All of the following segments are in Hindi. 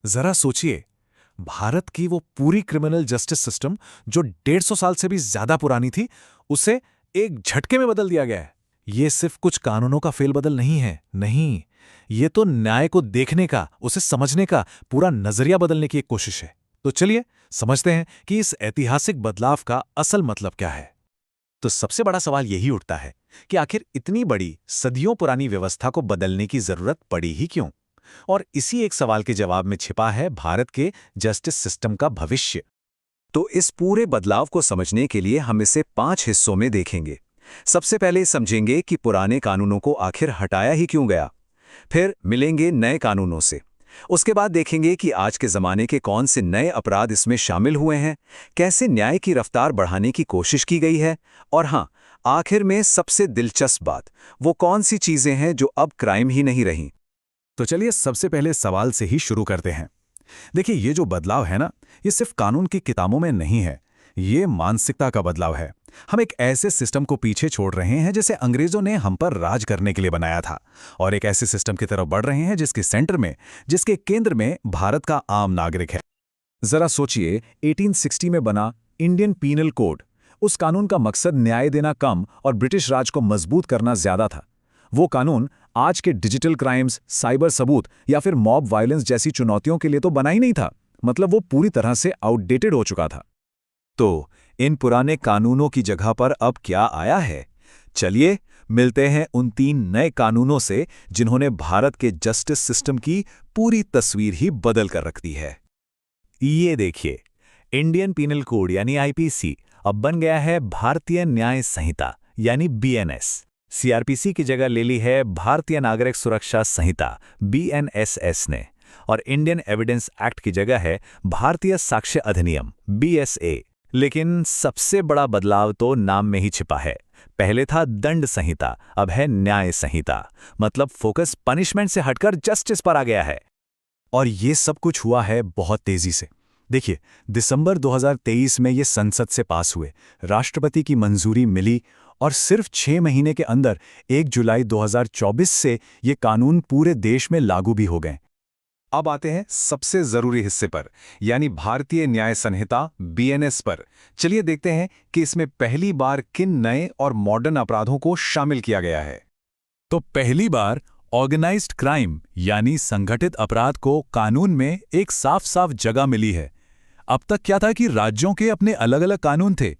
जरा सोचिए, भारत की वो पूरी क्रिमिनल जस्टिस सिस्टम जो 150 साल से भी ज्यादा पुरानी थी, उसे एक झटके में बदल दिया गया है। ये सिर्फ कुछ कानूनों का फेलबदल नहीं है, नहीं, ये तो न्याय को देखने का, उसे समझने का पूरा नजरिया बदलने की एक कोशिश है। तो चलिए समझते हैं कि इस ऐतिहासिक बदलाव का असल मतलब क्या है। तो सबसे बड़ा सवाल यही उठता है कि आखिर इतनी बड़ी सदियों पुरानी व्यवस्था को बदलने की जरूरत पड़ी ही क्यों? और इसी एक सवाल के जवाब में छिपा है भारत के जस्टिस सिस्टम का भविष्य। तो इस पूरे बदलाव को समझने के लिए हम इसे 5 हिस्सों में देखेंगे। सबसे पहले समझेंगे कि पुराने कानूनों को आखिर हटाया ही क्यों गया। फिर मिलेंगे नए कानूनों से। उसके बाद देखेंगे कि आज के ज़माने के कौन से नए अपराध इसमें शामिल हुए हैं, कैसे न्याय की रफ्तार बढ़ाने की कोशिश की गई है, और हाँ, आखिर में सबसे दिलचस्प बात, वो कौन सी चीज़ें हैं जो अब क्राइम ही नहीं रहीं। तो चलिए सबसे पहले सवाल से ही शुरू करते हैं। देखिए, ये जो बदलाव है ना, ये सिर्फ कानून की किताबों में नहीं है, ये मानसिकता का बदलाव है। हम एक ऐसे सिस्टम को पीछे छोड़ रहे हैं जिसे अंग्रेजों ने हम पर राज करने के लिए बनाया था, और एक ऐसे सिस्टम की तरफ बढ़ रहे हैं जिसके केंद्र में भारत का आम नागरिक है। जरा सोचिए, 1860 में बना इंडियन पीनल कोड, उस कानून का मकसद न्याय देना कम और ब्रिटिश राज को मजबूत करना ज्यादा था। वो कानून आज के डिजिटल क्राइम्स, साइबर सबूत या फिर मॉब वायलेंस जैसी चुनौतियों के लिए तो बना ही नहीं था। मतलब वो पूरी तरह से आउटडेटेड हो चुका था। तो इन पुराने कानूनों की जगह पर अब क्या आया है? चलिए मिलते हैं उन 3 नए कानूनों से जिन्होंने भारत के जस्टिस सिस्टम की पूरी तस्वीर ही बदल कर रख दी है। ये देखिए, इंडियन पीनल कोड यानी आईपीसी अब बन गया है भारतीय न्याय संहिता यानी बीएनएस। सीआरपीसी की जगह ले ली है भारतीय नागरिक सुरक्षा संहिता बीएनएसएस ने, और इंडियन एविडेंस एक्ट की जगह है भारतीय साक्ष्य अधिनियम बीएसए। लेकिन सबसे बड़ा बदलाव तो नाम में ही छिपा है। पहले था दंड संहिता, अब है न्याय संहिता। मतलब फोकस पनिशमेंट से हटकर जस्टिस पर आ गया है। और ये सब कुछ हुआ है बहुत तेजी से। देखिए, दिसंबर 2023 में ये संसद से पास हुए, राष्ट्रपति की मंजूरी मिली, और सिर्फ 6 महीने के अंदर 1 जुलाई 2024 से ये कानून पूरे देश में लागू भी हो गए। अब आते हैं सबसे जरूरी हिस्से पर, यानी भारतीय न्याय संहिता बीएनएस पर। चलिए देखते हैं कि इसमें पहली बार किन नए और मॉडर्न अपराधों को शामिल किया गया है। तो पहली बार ऑर्गेनाइज्ड क्राइम यानी संगठित अपराध को कानून में एक साफ साफ जगह मिली है। अब तक क्या था कि राज्यों के अपने अलग अलग कानून थे,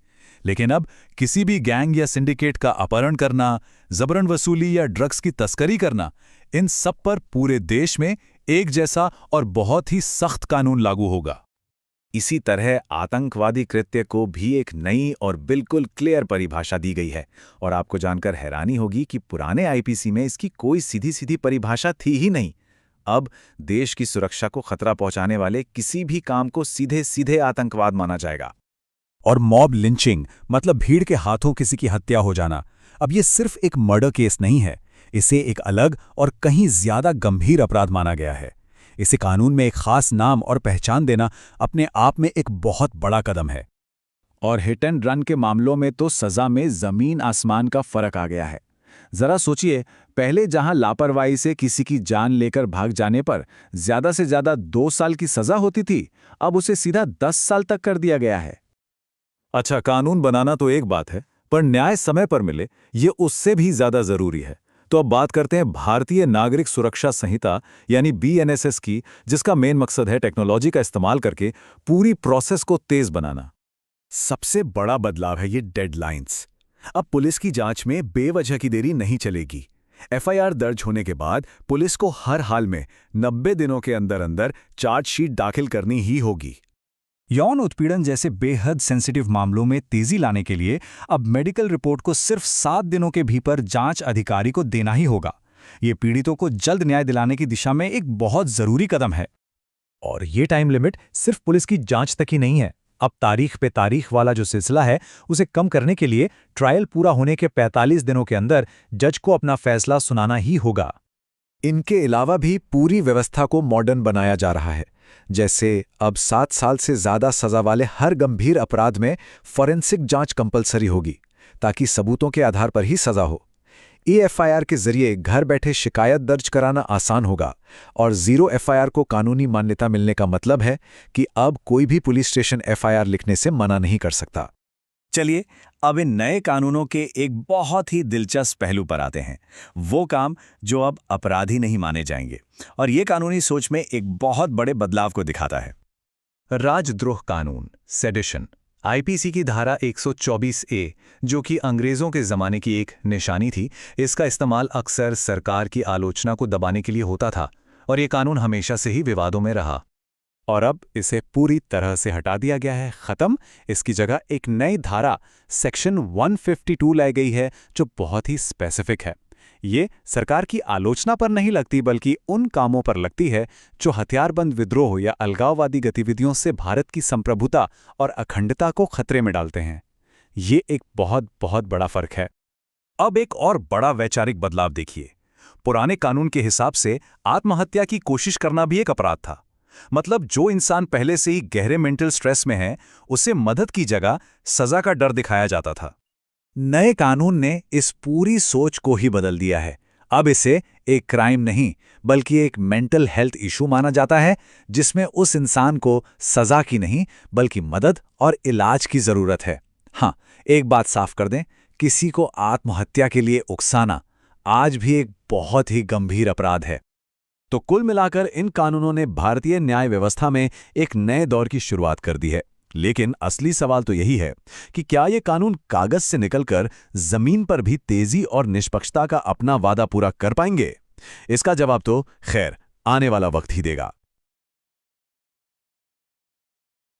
लेकिन अब किसी भी गैंग या सिंडिकेट का अपहरण करना, जबरन वसूली या ड्रग्स की तस्करी करना, इन सब पर पूरे देश में एक जैसा और बहुत ही सख्त कानून लागू होगा। इसी तरह आतंकवादी कृत्य को भी एक नई और बिल्कुल क्लियर परिभाषा दी गई है, और आपको जानकर हैरानी होगी कि पुराने आईपीसी में इसकी कोई सीधी सीधी परिभाषा थी ही नहीं। अब देश की सुरक्षा को खतरा पहुंचाने वाले किसी भी काम को सीधे सीधे आतंकवाद माना जाएगा। और मॉब लिंचिंग, मतलब भीड़ के हाथों किसी की हत्या हो जाना, अब ये सिर्फ एक मर्डर केस नहीं है, इसे एक अलग और कहीं ज्यादा गंभीर अपराध माना गया है। इसे कानून में एक खास नाम और पहचान देना अपने आप में एक बहुत बड़ा कदम है। और हिट एंड रन के मामलों में तो सजा में जमीन आसमान का फर्क आ गया है। जरा सोचिए, पहले जहां लापरवाही से किसी की जान लेकर भाग जाने पर ज्यादा से ज्यादा 2 साल की सजा होती थी, अब उसे सीधा 10 साल तक कर दिया गया है। अच्छा, कानून बनाना तो एक बात है, पर न्याय समय पर मिले, ये उससे भी ज्यादा जरूरी है। तो अब बात करते हैं भारतीय नागरिक सुरक्षा संहिता यानी बीएनएसएस की, जिसका मेन मकसद है टेक्नोलॉजी का इस्तेमाल करके पूरी प्रोसेस को तेज बनाना। सबसे बड़ा बदलाव है ये डेडलाइंस। अब पुलिस की जांच में बेवजह की देरी नहीं चलेगी। एफआईआर दर्ज होने के बाद पुलिस को हर हाल में 90 दिनों के अंदर अंदर चार्जशीट दाखिल करनी ही होगी। यौन उत्पीड़न जैसे बेहद सेंसिटिव मामलों में तेजी लाने के लिए अब मेडिकल रिपोर्ट को सिर्फ 7 दिनों के भीतर जांच अधिकारी को देना ही होगा। ये पीड़ितों को जल्द न्याय दिलाने की दिशा में एक बहुत जरूरी कदम है। और ये टाइम लिमिट सिर्फ पुलिस की जांच तक ही नहीं है। अब तारीख पे तारीख वाला जो सिलसिला है, उसे कम करने के लिए ट्रायल पूरा होने के 45 दिनों के अंदर जज को अपना फैसला सुनाना ही होगा। इनके अलावा भी पूरी व्यवस्था को मॉडर्न बनाया जा रहा है। जैसे अब 7 साल से ज्यादा सजा वाले हर गंभीर अपराध में फॉरेंसिक जांच कंपलसरी होगी, ताकि सबूतों के आधार पर ही सजा हो। EFIR के जरिए घर बैठे शिकायत दर्ज कराना आसान होगा और जीरो FIR को कानूनी मान्यता मिलने का मतलब है कि अब कोई भी पुलिस स्टेशन FIR लिखने से मना नहीं कर सकता। चलिए अब इन नए कानूनों के एक बहुत ही दिलचस्प पहलू पर आते हैं, वो काम जो अब अपराधी नहीं माने जाएंगे, और ये कानूनी सोच में एक बहुत बड़े बदलाव को दिखाता है। राजद्रोह कानून, सेडिशन, आईपीसी की धारा 124A, जो कि अंग्रेजों के ज़माने की एक निशानी थी, इसका इस्तेमाल अक्सर सरकार की आलोचना को दबाने के लिए होता था और ये कानून हमेशा से ही विवादों में रहा। और अब इसे पूरी तरह से हटा दिया गया है, खत्म। इसकी जगह एक नई धारा सेक्शन 152 लाई गई है जो बहुत ही स्पेसिफिक है। ये सरकार की आलोचना पर नहीं लगती बल्कि उन कामों पर लगती है जो हथियारबंद विद्रोह या अलगाववादी गतिविधियों से भारत की संप्रभुता और अखंडता को खतरे में डालते हैं। ये एक बहुत बहुत बड़ा फर्क है। अब एक और बड़ा वैचारिक बदलाव देखिए। पुराने कानून के हिसाब से आत्महत्या की कोशिश करना भी एक अपराध था। मतलब जो इंसान पहले से ही गहरे मेंटल स्ट्रेस में है, उसे मदद की जगह सजा का डर दिखाया जाता था। नए कानून ने इस पूरी सोच को ही बदल दिया है। अब इसे एक क्राइम नहीं बल्कि एक मेंटल हेल्थ इशू माना जाता है, जिसमें उस इंसान को सजा की नहीं बल्कि मदद और इलाज की जरूरत है। हाँ, एक बात साफ कर दें, किसी को आत्महत्या के लिए उकसाना आज भी एक बहुत ही गंभीर अपराध है। तो कुल मिलाकर इन कानूनों ने भारतीय न्याय व्यवस्था में एक नए दौर की शुरुआत कर दी है। लेकिन असली सवाल तो यही है कि क्या ये कानून कागज से निकलकर जमीन पर भी तेजी और निष्पक्षता का अपना वादा पूरा कर पाएंगे? इसका जवाब तो खैर आने वाला वक्त ही देगा।